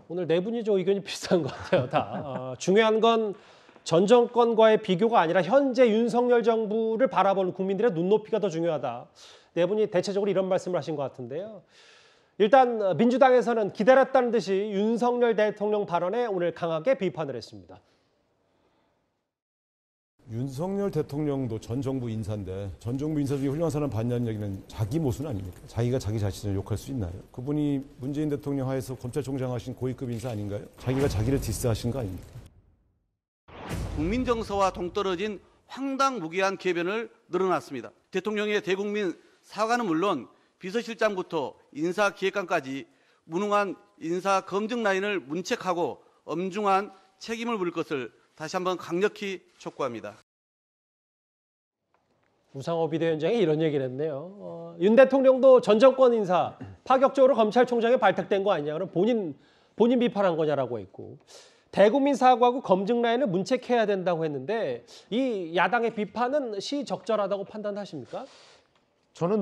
오늘 네 분이 좀 의견이 비슷한 것 같아요. 다. 중요한 건 전 정권과의 비교가 아니라 현재 윤석열 정부를 바라보는 국민들의 눈높이가 더 중요하다. 네 분이 대체적으로 이런 말씀을 하신 것 같은데요. 일단 민주당에서는 기다렸다는 듯이 윤석열 대통령 발언에 오늘 강하게 비판을 했습니다. 윤석열 대통령도 전 정부 인사인데 전 정부 인사 중에 훌륭한 사람 봤냐는 얘기는 자기 모순 아닙니까? 자기가 자기 자신을 욕할 수 있나요? 그분이 문재인 대통령 하에서 검찰총장 하신 고위급 인사 아닌가요? 자기가 자기를 디스하신 거 아닙니까? 국민 정서와 동떨어진 황당무계한 궤변을 늘어놨습니다. 대통령의 대국민 사과는 물론 비서실장부터 인사기획관까지 무능한 인사검증 라인을 문책하고 엄중한 책임을 물 것을 다시 한번 강력히 촉구합니다. 우상호 비대위원장이 이런 얘기를 했네요. 윤 대통령도 전 정권 인사 파격적으로 검찰총장에 발탁된 거 아니냐. 그럼 본인 비판한 거냐라고 했고 대국민 사과하고 검증 라인을 문책해야 된다고 했는데 이 야당의 비판은 시적절하다고 판단하십니까? 저는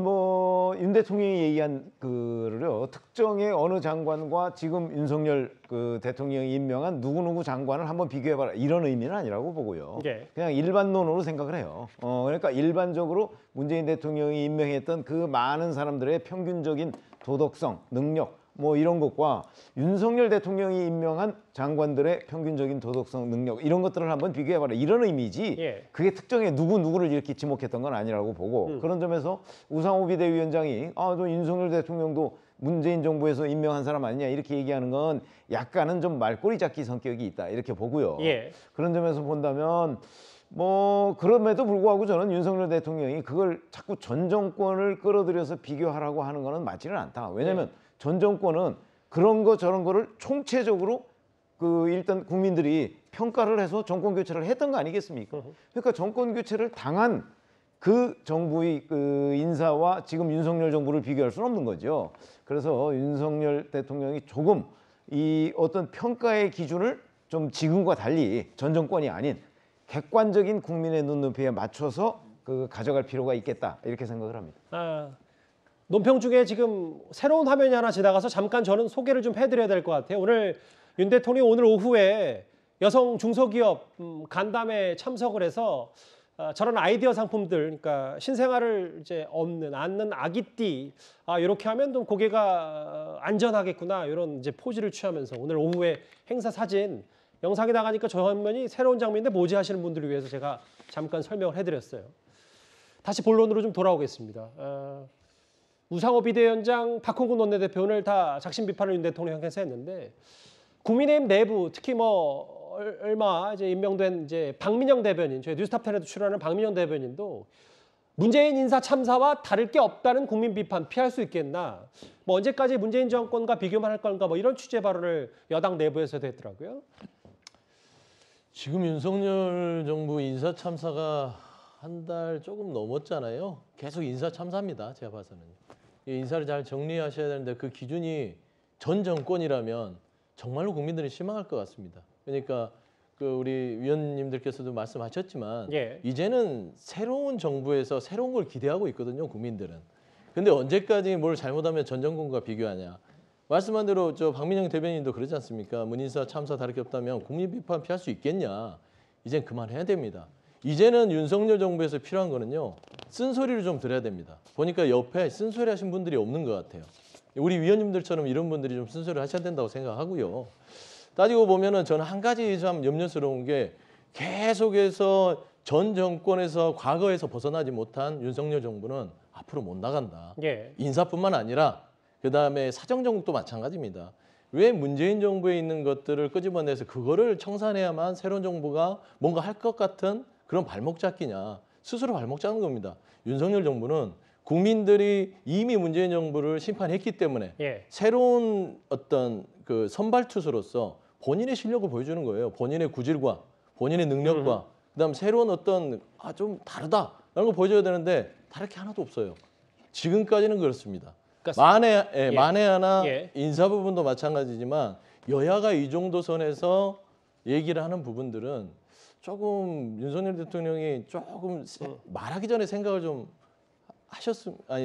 윤 대통령이 얘기한 그를요 특정의 어느 장관과 지금 윤석열 대통령이 임명한 누구누구 장관을 한번 비교해봐라 이런 의미는 아니라고 보고요. 예. 그냥 일반론으로 생각을 해요. 그러니까 일반적으로 문재인 대통령이 임명했던 그 많은 사람들의 평균적인 도덕성, 능력 이런 것과 윤석열 대통령이 임명한 장관들의 평균적인 도덕성, 능력 이런 것들을 한번 비교해봐라 이런 의미지 예. 그게 특정의 누구를 이렇게 지목했던 건 아니라고 보고 그런 점에서 우상호 비대위원장이 저 윤석열 대통령도 문재인 정부에서 임명한 사람 아니냐 이렇게 얘기하는 건 약간은 좀 말꼬리 잡기 성격이 있다 이렇게 보고요. 예. 그런 점에서 본다면 그럼에도 불구하고 저는 윤석열 대통령이 그걸 자꾸 전 정권을 끌어들여서 비교하라고 하는 거는 맞지는 않다. 왜냐하면 전 정권은 그런 거 저런 거를 총체적으로 일단 국민들이 평가를 해서 정권 교체를 했던 거 아니겠습니까? 그러니까 정권 교체를 당한 그 정부의 인사와 지금 윤석열 정부를 비교할 수는 없는 거죠. 그래서 윤석열 대통령이 조금 이 어떤 평가의 기준을 좀 지금과 달리 전 정권이 아닌 객관적인 국민의 눈높이에 맞춰서 가져갈 필요가 있겠다 이렇게 생각을 합니다. 논평 중에 지금 새로운 화면이 하나 지나가서 잠깐 저는 소개를 좀 해드려야 될 것 같아요. 오늘 윤 대통령이 오늘 오후에 여성 중소기업 간담회에 참석을 해서 저런 아이디어 상품들, 그러니까 신생아를 이제 안는 아기띠, 이렇게 하면 좀 고개가 안전하겠구나 이런 이제 포즈를 취하면서 오늘 오후에 행사 사진 영상이 나가니까 저 화면이 새로운 장면인데 뭐지 하시는 분들을 위해서 제가 잠깐 설명을 해드렸어요. 다시 본론으로 좀 돌아오겠습니다. 우상호 비대위원장, 박홍근 원내대표 오늘 다 작심 비판을 윤 대통령께서 했는데 국민의힘 내부 특히 얼마 이제 임명된 이제 박민영 대변인, 저희 뉴스탑10에도 출연하는 박민영 대변인도 문재인 인사 참사와 다를 게 없다는 국민 비판 피할 수 있겠나? 언제까지 문재인 정권과 비교만 할 건가? 이런 취재 발언을 여당 내부에서도 했더라고요. 지금 윤석열 정부 인사 참사가 한 달 조금 넘었잖아요. 계속 인사 참사입니다. 제가 봐서는요. 인사를 잘 정리하셔야 되는데 그 기준이 전 정권이라면 정말로 국민들이 실망할 것 같습니다. 그러니까 우리 위원님들께서도 말씀하셨지만 이제는 새로운 정부에서 새로운 걸 기대하고 있거든요. 국민들은. 근데 언제까지 뭘 잘못하면 전 정권과 비교하냐. 말씀한 대로 박민영 대변인도 그러지 않습니까? 문인사 참사 다를 게 없다면 국민 비판 피할 수 있겠냐. 이젠 그만해야 됩니다. 이제는 윤석열 정부에서 필요한 거는요. 쓴소리를 좀 들어야 됩니다. 보니까 옆에 쓴소리 하신 분들이 없는 것 같아요. 우리 위원님들처럼 이런 분들이 좀 쓴소리를 하셔야 된다고 생각하고요. 따지고 보면은 저는 한 가지 참 염려스러운 게 계속해서 전 정권에서 과거에서 벗어나지 못한 윤석열 정부는 앞으로 못 나간다. 인사뿐만 아니라 그다음에 사정정국도 마찬가지입니다. 왜 문재인 정부에 있는 것들을 끄집어내서 그거를 청산해야만 새로운 정부가 뭔가 할 것 같은 그런 발목 잡기냐. 스스로 발목 잡는 겁니다. 윤석열 정부는 국민들이 이미 문재인 정부를 심판했기 때문에 새로운 어떤 선발 투수로서 본인의 실력을 보여주는 거예요. 본인의 구질과 본인의 능력과 그다음 새로운 어떤 좀 다르다라는 걸 보여줘야 되는데 다를 게 하나도 없어요. 지금까지는 그렇습니다. 만에 하나 인사 부분도 마찬가지지만 여야가 이 정도 선에서 얘기를 하는 부분들은 조금 윤석열 대통령이 조금 말하기 전에 생각을 좀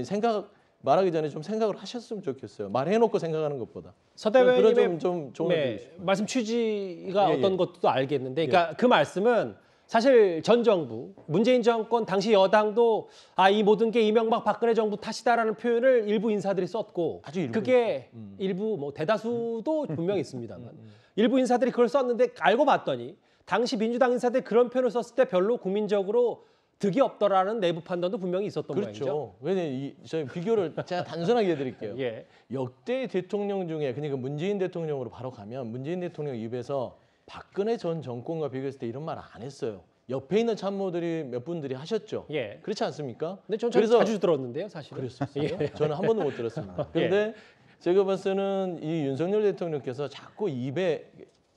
생각 말하기 전에 좀 생각을 하셨으면 좋겠어요. 말해놓고 생각하는 것보다. 서 그런 대변인의 좀 조언을 드리고 싶어요. 말씀 취지가 예, 어떤 것도 알겠는데, 그러니까 그 말씀은 사실 전 정부, 문재인 정권 당시 여당도 이 모든 게 이명박 박근혜 정부 탓이다라는 표현을 일부 인사들이 썼고, 아주 일부 그게 일부 뭐 대다수도 분명히 있습니다만 일부 인사들이 그걸 썼는데 알고 봤더니 당시 민주당 인사들이 그런 표현을 썼을 때 별로 국민적으로 득이 없더라는 내부 판단도 분명히 있었던 모양이죠. 그렇죠. 왜냐면 저희 비교를 제가 단순하게 해드릴게요. 예. 역대 대통령 중에 그러니까 문재인 대통령으로 바로 가면 문재인 대통령 입에서 박근혜 전 정권과 비교했을 때 이런 말 안 했어요. 옆에 있는 참모들이 몇 분들이 하셨죠. 예. 그렇지 않습니까? 근데 전 그래서 자주 들었는데요, 사실은. 그랬었어요. 저는 한 번도 못 들었습니다. 그런데 제가 봤을 때는 이 윤석열 대통령께서 자꾸 입에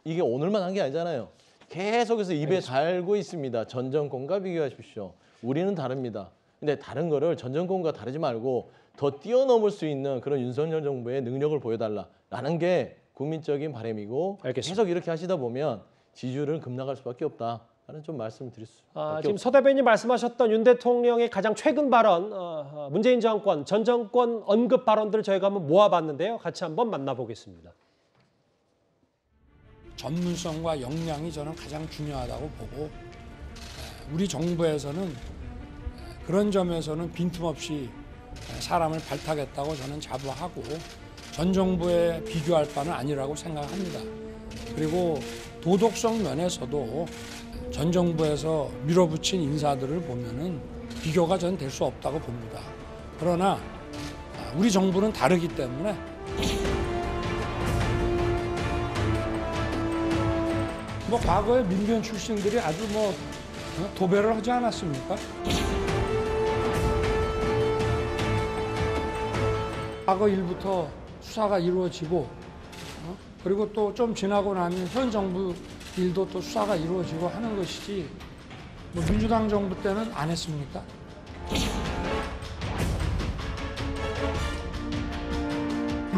이게 오늘만 한 게 아니잖아요. 계속해서 입에 달고 있습니다. 전 정권과 비교하십시오. 우리는 다릅니다. 근데 다른 거를 전 정권과 다르지 말고 더 뛰어넘을 수 있는 그런 윤석열 정부의 능력을 보여달라라는 게 국민적인 바람이고 알겠습니다. 계속 이렇게 하시다 보면 지지율은 급락할 수밖에 없다. 하는 좀 말씀을 드릴 수밖에 지금 서 대변인이 말씀하셨던 윤 대통령의 가장 최근 발언, 문재인 정권, 전 정권 언급 발언들을 저희가 한번 모아봤는데요. 같이 한번 만나보겠습니다. 전문성과 역량이 저는 가장 중요하다고 보고 우리 정부에서는 그런 점에서는 빈틈없이 사람을 발탁했다고 저는 자부하고 전 정부에 비교할 바는 아니라고 생각합니다. 그리고 도덕성 면에서도 전 정부에서 밀어붙인 인사들을 보면은 비교가 전 될 수 없다고 봅니다. 그러나 우리 정부는 다르기 때문에 과거에 민변 출신들이 아주 도배를 하지 않았습니까? 과거 일부터 수사가 이루어지고 그리고 또 좀 지나고 나면 현 정부 일도 또 수사가 이루어지고 하는 것이지 민주당 정부 때는 안 했습니까?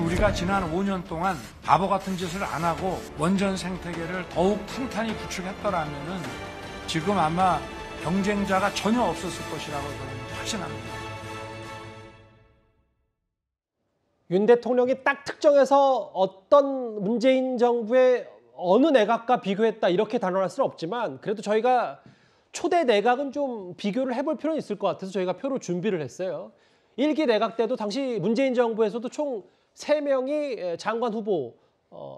우리가 지난 5년 동안 바보 같은 짓을 안 하고 원전 생태계를 더욱 탄탄히 구축했더라면은 지금 아마 경쟁자가 전혀 없었을 것이라고 저는 확신합니다. 윤 대통령이 딱 특정해서 어떤 문재인 정부의 어느 내각과 비교했다 이렇게 단언할 수는 없지만 그래도 저희가 초대 내각은 좀 비교를 해볼 필요는 있을 것 같아서 저희가 표로 준비를 했어요. 1기 내각 때도 당시 문재인 정부에서도 총 3명이 장관 후보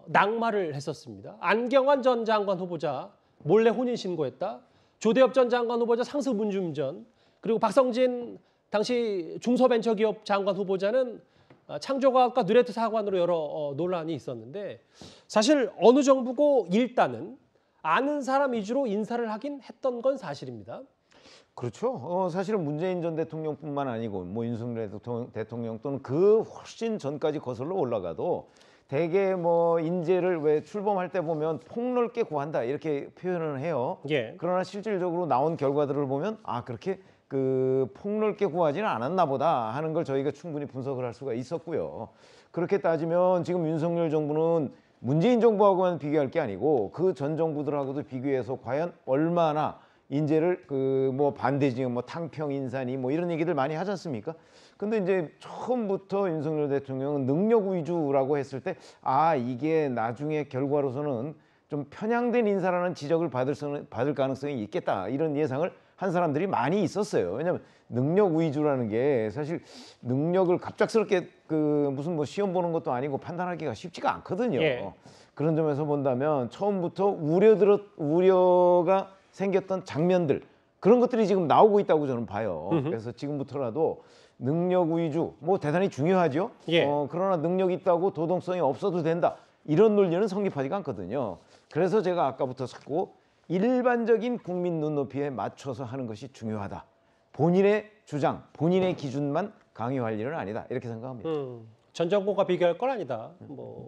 낙마를 했었습니다. 안경환 전 장관 후보자 몰래 혼인 신고했다. 조대엽 전 장관 후보자 상습 음주운전, 그리고 박성진 당시 중소벤처기업 장관 후보자는 창조과학과 뉘레트 사관으로 여러 논란이 있었는데 사실 어느 정부고 일단은 아는 사람 위주로 인사를 하긴 했던 건 사실입니다. 그렇죠. 사실은 문재인 전 대통령뿐만 아니고 윤석열 대통령 또는 그 훨씬 전까지 거슬러 올라가도 대개 인재를 왜 출범할 때 보면 폭넓게 구한다 이렇게 표현을 해요. 예. 그러나 실질적으로 나온 결과들을 보면 그렇게 폭넓게 구하지는 않았나 보다 하는 걸 저희가 충분히 분석을 할 수가 있었고요. 그렇게 따지면 지금 윤석열 정부는 문재인 정부하고만 비교할 게 아니고 그 전 정부들하고도 비교해서 과연 얼마나 인재를 반대지형 탕평 인사니 이런 얘기들 많이 하지 않습니까? 근데 이제 처음부터 윤석열 대통령은 능력 위주라고 했을 때 이게 나중에 결과로서는 좀 편향된 인사라는 지적을 받을 가능성이 있겠다 이런 예상을 한 사람들이 많이 있었어요. 왜냐하면 능력 위주라는 게 사실 능력을 갑작스럽게 무슨 시험 보는 것도 아니고 판단하기가 쉽지가 않거든요. 예. 그런 점에서 본다면 처음부터 우려가 생겼던 장면들 그런 것들이 지금 나오고 있다고 저는 봐요. 그래서 지금부터라도 능력 위주 대단히 중요하죠. 예. 그러나 능력 있다고 도덕성이 없어도 된다 이런 논리는 성립하지가 않거든요. 그래서 제가 아까부터 자꾸 일반적인 국민 눈높이에 맞춰서 하는 것이 중요하다. 본인의 주장, 본인의 기준만 강요할 일은 아니다. 이렇게 생각합니다. 전 정권과 비교할 건 아니다.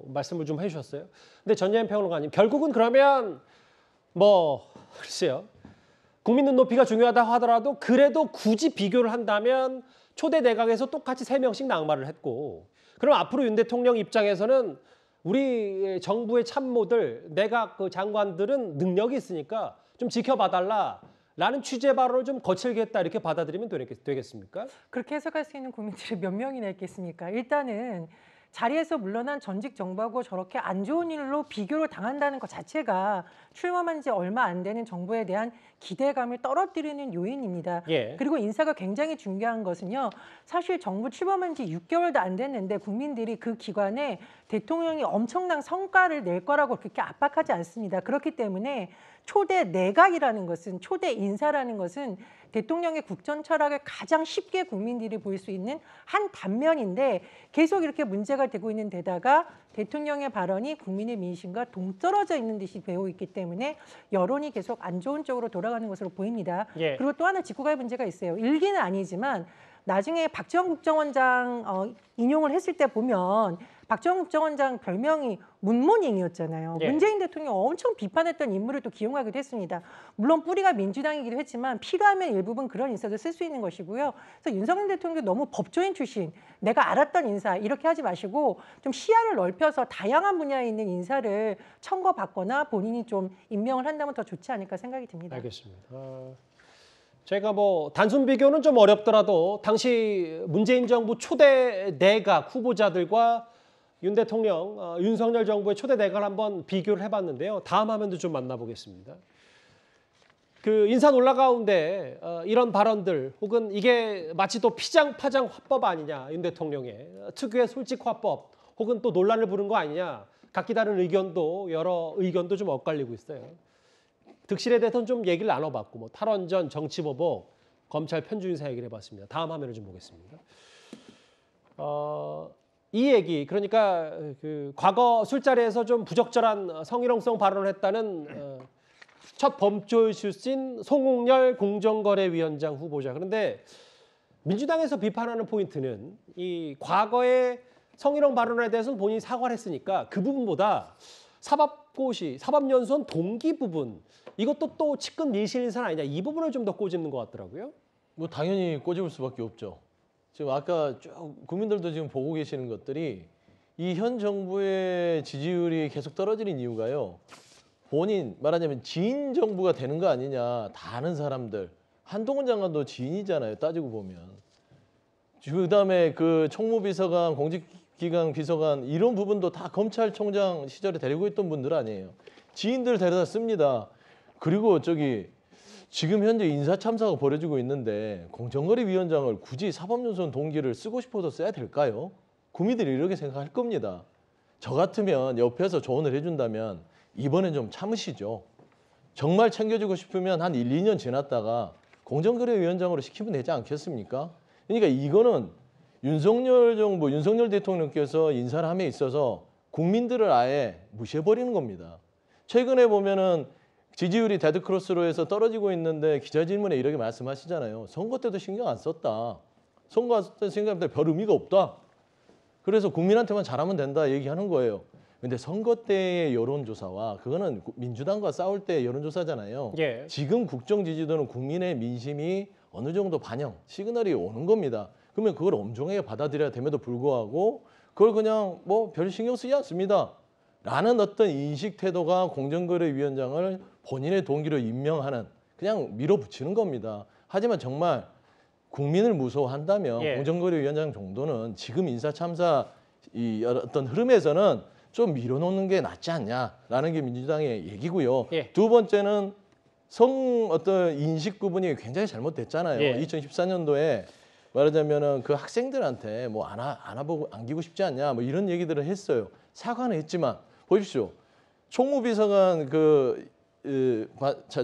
말씀을 좀 해주셨어요. 근데 전예현 평론가님 결국은 그러면 글쎄요. 국민 눈높이가 중요하다 하더라도 그래도 굳이 비교를 한다면 초대 내각에서 똑같이 3명씩 낙마를 했고 그럼 앞으로 윤 대통령 입장에서는 우리 정부의 참모들, 내각 장관들은 능력이 있으니까 좀 지켜봐달라. 라는 취재 발언을 좀 거칠게 했다 이렇게 받아들이면 되겠습니까? 그렇게 해석할 수 있는 국민들이 몇 명이나 있겠습니까? 일단은 자리에서 물러난 전직 정부하고 저렇게 안 좋은 일로 비교를 당한다는 것 자체가 출범한 지 얼마 안 되는 정부에 대한 기대감을 떨어뜨리는 요인입니다. 예. 그리고 인사가 굉장히 중요한 것은요. 사실 정부 출범한 지 6개월도 안 됐는데 국민들이 그 기관에 대통령이 엄청난 성과를 낼 거라고 그렇게 압박하지 않습니다. 그렇기 때문에 초대 내각이라는 것은, 초대 인사라는 것은 대통령의 국정 철학을 가장 쉽게 국민들이 볼 수 있는 한 단면인데 계속 이렇게 문제가 되고 있는 데다가 대통령의 발언이 국민의 민심과 동떨어져 있는 듯이 되어 있기 때문에 여론이 계속 안 좋은 쪽으로 돌아가는 것으로 보입니다. 예. 그리고 또 하나 짚고 갈 문제가 있어요. 일기는 아니지만 나중에 박지원 국정원장 인용을 했을 때 보면 박지원 국정원장 별명이 문모닝이었잖아요. 예. 문재인 대통령 엄청 비판했던 인물을 또 기용하기도 했습니다. 물론 뿌리가 민주당이기도 했지만 필요하면 일부분 그런 인사도 쓸 수 있는 것이고요. 그래서 윤석열 대통령도 너무 법조인 출신, 내가 알았던 인사 이렇게 하지 마시고 좀 시야를 넓혀서 다양한 분야에 있는 인사를 청구받거나 본인이 좀 임명을 한다면 더 좋지 않을까 생각이 듭니다. 알겠습니다. 제가 뭐 단순 비교는 좀 어렵더라도 당시 문재인 정부 초대 내각 후보자들과 윤 대통령, 윤석열 정부의 초대 내각을 한번 비교를 해봤는데요. 다음 화면도 좀 만나보겠습니다. 그 인사 논란 가운데 이런 발언들 혹은 이게 마치 또 피장파장 화법 아니냐, 윤 대통령의 특유의 솔직 화법 혹은 또 논란을 부른 거 아니냐, 각기 다른 의견도 여러 의견도 좀 엇갈리고 있어요. 득실에 대해서는 좀 얘기를 나눠봤고 뭐 탈원전, 정치보복, 검찰 편주 인사 얘기를 해봤습니다. 다음 화면을 좀 보겠습니다. 이 얘기 그러니까 그 과거 술자리에서 좀 부적절한 성희롱성 발언을 했다는 첫 범죄 출신 송웅열 공정거래위원장 후보자. 그런데 민주당에서 비판하는 포인트는 이 과거의 성희롱 발언에 대해서는 본인이 사과를 했으니까 그 부분보다 사법고시, 사법연수원 동기 부분 이것도 또 측근 밀실인사 아니냐 이 부분을 좀 더 꼬집는 것 같더라고요. 뭐 당연히 꼬집을 수밖에 없죠. 지금 아까 쭉 국민들도 지금 보고 계시는 것들이 이 현 정부의 지지율이 계속 떨어지는 이유가요. 본인 말하자면 지인 정부가 되는 거 아니냐 다 아는 사람들. 한동훈 장관도 지인이잖아요. 따지고 보면. 그다음에 그 총무비서관, 공직기강 비서관 이런 부분도 다 검찰총장 시절에 데리고 있던 분들 아니에요. 지인들 데려다 씁니다. 그리고 저기 지금 현재 인사참사가 벌어지고 있는데 공정거래위원장을 굳이 사법연수원 동기를 쓰고 싶어서 써야 될까요? 국민들이 이렇게 생각할 겁니다. 저 같으면 옆에서 조언을 해준다면 이번엔 좀 참으시죠. 정말 챙겨주고 싶으면 한 1, 2년 지났다가 공정거래위원장으로 시키면 되지 않겠습니까? 그러니까 이거는 윤석열 정부, 윤석열 대통령께서 인사를 함에 있어서 국민들을 아예 무시해버리는 겁니다. 최근에 보면은 지지율이 데드크로스로 해서 떨어지고 있는데 기자질문에 이렇게 말씀하시잖아요. 선거 때도 신경 안 썼다. 선거 때 신경 때 별 의미가 없다. 그래서 국민한테만 잘하면 된다 얘기하는 거예요. 근데 선거 때의 여론조사와 그거는 민주당과 싸울 때 여론조사잖아요. 예. 지금 국정 지지도는 국민의 민심이 어느 정도 반영, 시그널이 오는 겁니다. 그러면 그걸 엄중하게 받아들여야 됨에도 불구하고 그걸 그냥 뭐 별 신경 쓰지 않습니다. 라는 어떤 인식 태도가 공정거래위원장을 본인의 동기로 임명하는 그냥 밀어붙이는 겁니다. 하지만 정말 국민을 무서워한다면 예. 공정거래위원장 정도는 지금 인사참사 이 어떤 흐름에서는 좀 밀어놓는 게 낫지 않냐라는 게 민주당의 얘기고요. 예. 두 번째는 성 어떤 인식 구분이 굉장히 잘못됐잖아요. 예. 2014년도에 말하자면은 그 학생들한테 뭐 안아보고 안기고 싶지 않냐 뭐 이런 얘기들을 했어요. 사과는 했지만 보십시오. 총무비서관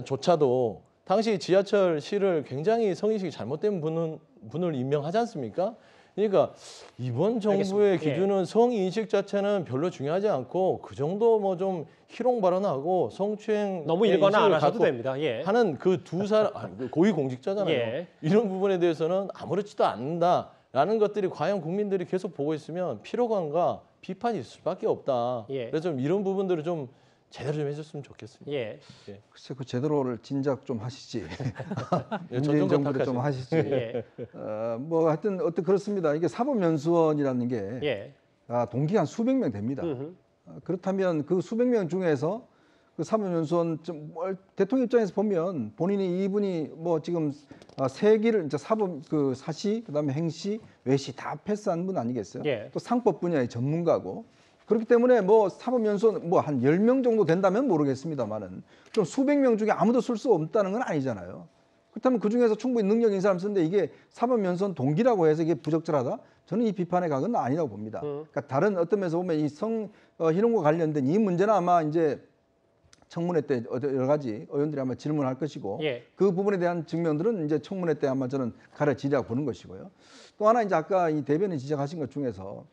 조차도 당시 지하철 실을 굉장히 성인식이 잘못된 분을 임명하지 않습니까? 그러니까 이번 정부의 알겠습니다. 기준은 성인식 자체는 별로 중요하지 않고 그 정도 뭐 좀 희롱 발언하고 성추행 너무 일거나 안 인식을 하셔도 갖고 됩니다. 예. 하는 그 두 사람 고위 공직자잖아요. 예. 이런 부분에 대해서는 아무렇지도 않는다라는 것들이 과연 국민들이 계속 보고 있으면 피로감과 비판이 있을 수밖에 없다. 예. 그래서 좀 이런 부분들을 좀 제대로 좀 해줬으면 좋겠습니다. 예. 글쎄 그 제대로를 진작 좀 하시지. 예, 문재인 정부도 좀 탓하시죠. 하시지. 예. 뭐 하여튼 어떤 그렇습니다. 이게 사법연수원이라는 게 예. 동기가 한 수백 명 됩니다. 음흠. 그렇다면 그 수백 명 중에서 그 사법연수원 대통령 입장에서 보면 본인이 이분이 뭐 지금 세 길을 이제 사법 그 사시 그다음에 행시 외시 다 패스한 분 아니겠어요? 예. 또 상법 분야의 전문가고 그렇기 때문에 뭐 사법연수원 뭐 한 10명 정도 된다면 모르겠습니다만은 그럼 수백 명 중에 아무도 쓸 수 없다는 건 아니잖아요. 그렇다면 그 중에서 충분히 능력 있는 사람 쓰는데 이게 사법연수원 동기라고 해서 이게 부적절하다? 저는 이 비판의 각은 아니라고 봅니다. 그러니까 다른 어떤 면에서 보면 이 희롱과 관련된 이 문제는 아마 이제 청문회 때 여러 가지 의원들이 아마 질문할 것이고 예. 그 부분에 대한 증명들은 이제 청문회 때 아마 저는 가려지리라고 보는 것이고요. 또 하나 이제 아까 이 대변인 지적하신 것 중에서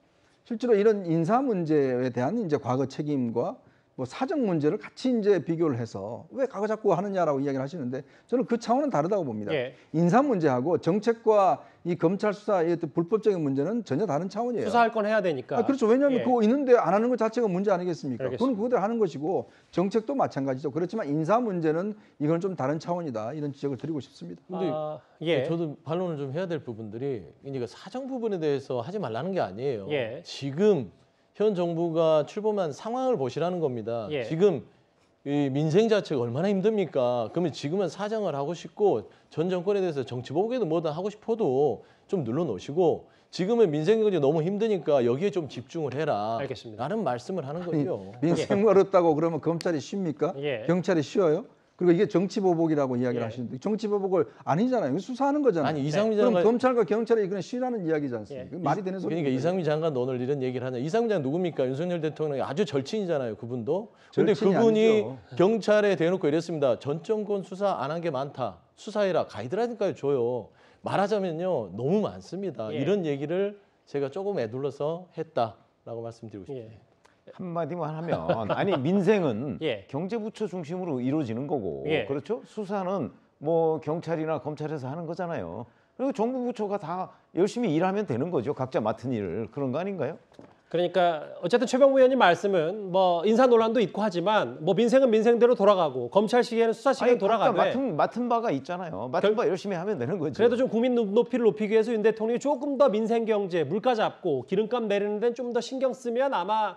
실제로 이런 인사 문제에 대한 이제 과거 책임과 뭐 사정 문제를 같이 이제 비교를 해서 왜 과거 자꾸 하느냐라고 이야기를 하시는데 저는 그 차원은 다르다고 봅니다. 예. 인사 문제하고 정책과 이 검찰 수사의 어떤 불법적인 문제는 전혀 다른 차원이에요. 수사할 건 해야 되니까. 그렇죠. 왜냐하면 예. 그거 있는데 안 하는 것 자체가 문제 아니겠습니까? 알겠습니다. 그건 그거대로 하는 것이고 정책도 마찬가지죠. 그렇지만 인사 문제는 이건 좀 다른 차원이다. 이런 지적을 드리고 싶습니다. 근데 예. 저도 반론을 좀 해야 될 부분들이 이제 사정 부분에 대해서 하지 말라는 게 아니에요. 예. 지금 현 정부가 출범한 상황을 보시라는 겁니다. 예. 지금 이 민생 자체가 얼마나 힘듭니까? 그러면 지금은 사정을 하고 싶고 전 정권에 대해서 정치 보복에도 뭐든 하고 싶어도 좀 눌러놓으시고 지금은 민생 경제 너무 힘드니까 여기에 좀 집중을 해라. 알겠습니다. 라는 말씀을 하는 거죠. 민생 어렵다고 그러면 검찰이 쉽니까? 예. 경찰이 쉬워요? 그리고 이게 정치 보복이라고 이야기를 예. 하시는데 정치 보복을 아니잖아요. 이거 수사하는 거잖아요. 아니 이상민 그럼 장관 검찰과 경찰이 그냥 쉬라는 이야기지 않습니까? 예. 말이 되는 소리예요. 그러니까 이상민 장관도 오늘 이런 얘기를 하냐. 이상민 장관 누굽니까? 윤석열 대통령이 아주 절친이잖아요. 그분도. 근데 절친이 그분이 아니죠. 경찰에 대놓고 이랬습니다. 전 정권 수사 안 한 게 많다. 수사해라. 가이드라인까지 줘요. 말하자면요. 너무 많습니다. 예. 이런 얘기를 제가 조금 애둘러서 했다라고 말씀드리고 싶습니다. 예. 한마디만 하면 아니 민생은 예. 경제부처 중심으로 이루어지는 거고 예. 그렇죠? 수사는 뭐 경찰이나 검찰에서 하는 거잖아요. 그리고 정부 부처가 다 열심히 일하면 되는 거죠. 각자 맡은 일을. 그런 거 아닌가요? 그러니까 어쨌든 최병무 의원님 말씀은 뭐 인사 논란도 있고 하지만 뭐 민생은 민생대로 돌아가고 검찰 시계는 수사 시계는 각자 돌아가되 맡은 바가 있잖아요. 맡은 바 열심히 하면 되는 거죠. 그래도 좀 국민 눈높이를 높이기 위해서 윤 대통령이 조금 더 민생 경제, 물가 잡고 기름값 내리는 데는 좀 더 신경 쓰면 아마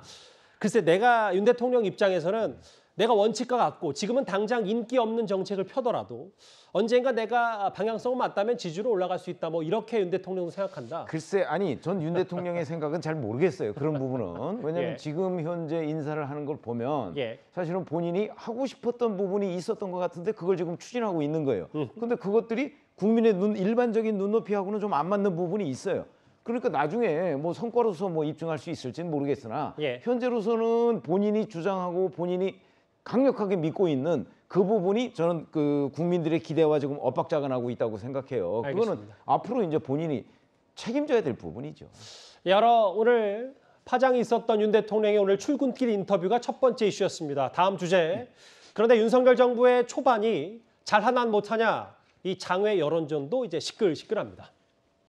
글쎄 내가 윤 대통령 입장에서는 내가 원칙과 같고 지금은 당장 인기 없는 정책을 펴더라도 언젠가 내가 방향성을 맞다면 지지로 올라갈 수 있다. 뭐 이렇게 윤 대통령도 생각한다. 글쎄 아니 전 윤 대통령의 생각은 잘 모르겠어요. 그런 부분은. 왜냐하면 예. 지금 현재 인사를 하는 걸 보면 예. 사실은 본인이 하고 싶었던 부분이 있었던 것 같은데 그걸 지금 추진하고 있는 거예요. 근데 그것들이 국민의 일반적인 눈높이하고는 좀 안 맞는 부분이 있어요. 그러니까 나중에 뭐 성과로서 뭐 입증할 수 있을지는 모르겠으나 예. 현재로서는 본인이 주장하고 본인이 강력하게 믿고 있는 그 부분이 저는 그 국민들의 기대와 지금 엇박자가 나고 있다고 생각해요. 그거는 알겠습니다. 앞으로 이제 본인이 책임져야 될 부분이죠. 여러 오늘 파장이 있었던 윤 대통령의 오늘 출근길 인터뷰가 첫 번째 이슈였습니다. 다음 주제. 그런데 윤석열 정부의 초반이 잘하나 못하냐 이 장외 여론전도 이제 시끌시끌합니다.